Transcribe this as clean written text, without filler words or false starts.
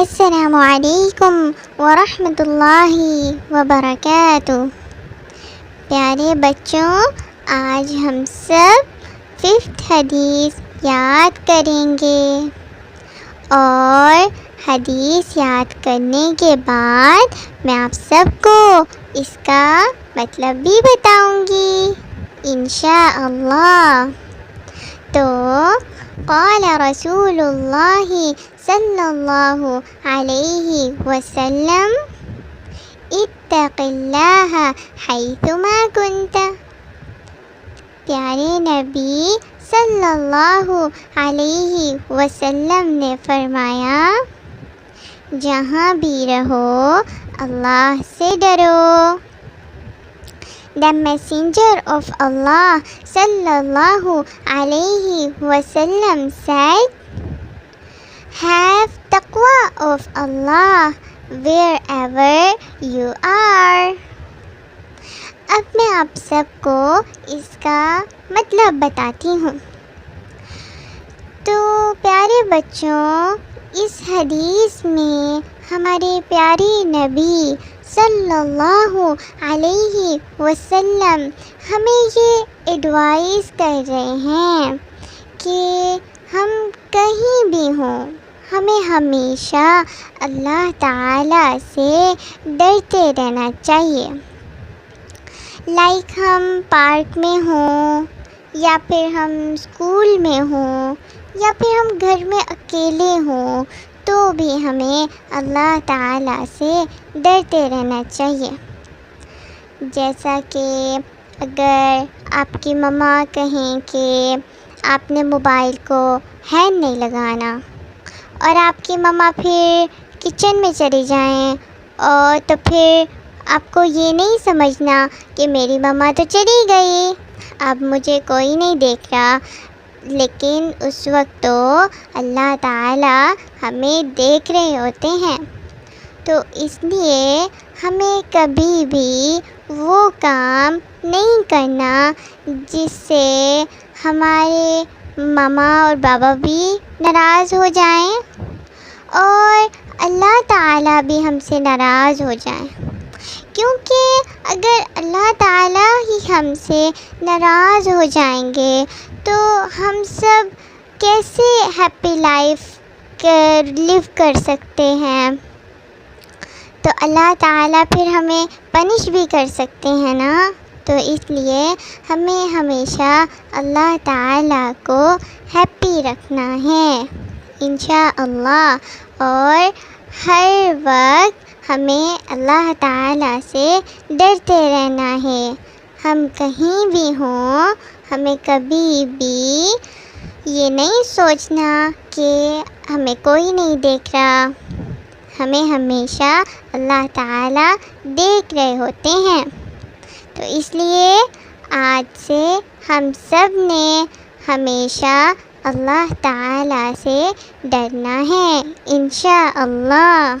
السلام علیکم ورحمۃ اللہ وبرکاتہ۔ پیارے بچوں، آج ہم سب 5th حدیث یاد کریں گے، اور حدیث یاد کرنے کے بعد میں آپ سب کو اس کا مطلب بھی بتاؤں گی انشاءاللہ۔ تو قال رسول اللہ صلی اللہ علیہ وسلم اتق اللہ حیثما کنت۔ پیارے نبی صلی اللہ علیہ وسلم نے فرمایا، جہاں بھی رہو اللہ سے ڈرو۔ The messenger of Allah sallallahu alayhi wasallam said, have taqwa of Allah wherever you are۔ اب میں آپ سب کو اس کا مطلب بتاتی ہوں۔ تو پیارے بچوں، اس حدیث میں ہمارے پیارے نبی صلی اللہ علیہ وسلم ہمیں یہ ایڈوائز کر رہے ہیں کہ ہم کہیں بھی ہوں، ہمیں ہمیشہ اللہ تعالیٰ سے ڈرتے رہنا چاہیے۔ لائک ہم پارک میں ہوں، یا پھر ہم اسکول میں ہوں، یا پھر ہم گھر میں اکیلے ہوں، تو بھی ہمیں اللہ تعالیٰ سے ڈرتے رہنا چاہیے۔ جیسا کہ اگر آپ کی مما کہیں کہ آپ نے موبائل کو ہینگ نہیں لگانا، اور آپ کی مما پھر کچن میں چلی جائیں، اور تو پھر آپ کو یہ نہیں سمجھنا کہ میری مما تو چلی گئی، اب مجھے کوئی نہیں دیکھ رہا، لیکن اس وقت تو اللہ تعالیٰ ہمیں دیکھ رہے ہوتے ہیں۔ تو اس لیے ہمیں کبھی بھی وہ کام نہیں کرنا جس سے ہمارے ماما اور بابا بھی ناراض ہو جائیں، اور اللہ تعالیٰ بھی ہم سے ناراض ہو جائیں، کیونکہ اگر اللہ تعالیٰ ہی ہم سے ناراض ہو جائیں گے تو ہم سب کیسے ہیپی لائف لیو کر سکتے ہیں؟ تو اللہ تعالیٰ پھر ہمیں پنش بھی کر سکتے ہیں نا۔ تو اس لیے ہمیں ہمیشہ اللہ تعالیٰ کو ہیپی رکھنا ہے انشاءاللہ، اور ہر وقت ہمیں اللہ تعالیٰ سے ڈرتے رہنا ہے۔ ہم کہیں بھی ہوں، ہمیں کبھی بھی یہ نہیں سوچنا کہ ہمیں کوئی نہیں دیکھ رہا، ہمیں ہمیشہ اللہ تعالیٰ دیکھ رہے ہوتے ہیں۔ تو اس لیے آج سے ہم سب نے ہمیشہ اللہ تعالیٰ سے ڈرنا ہے انشاءاللہ۔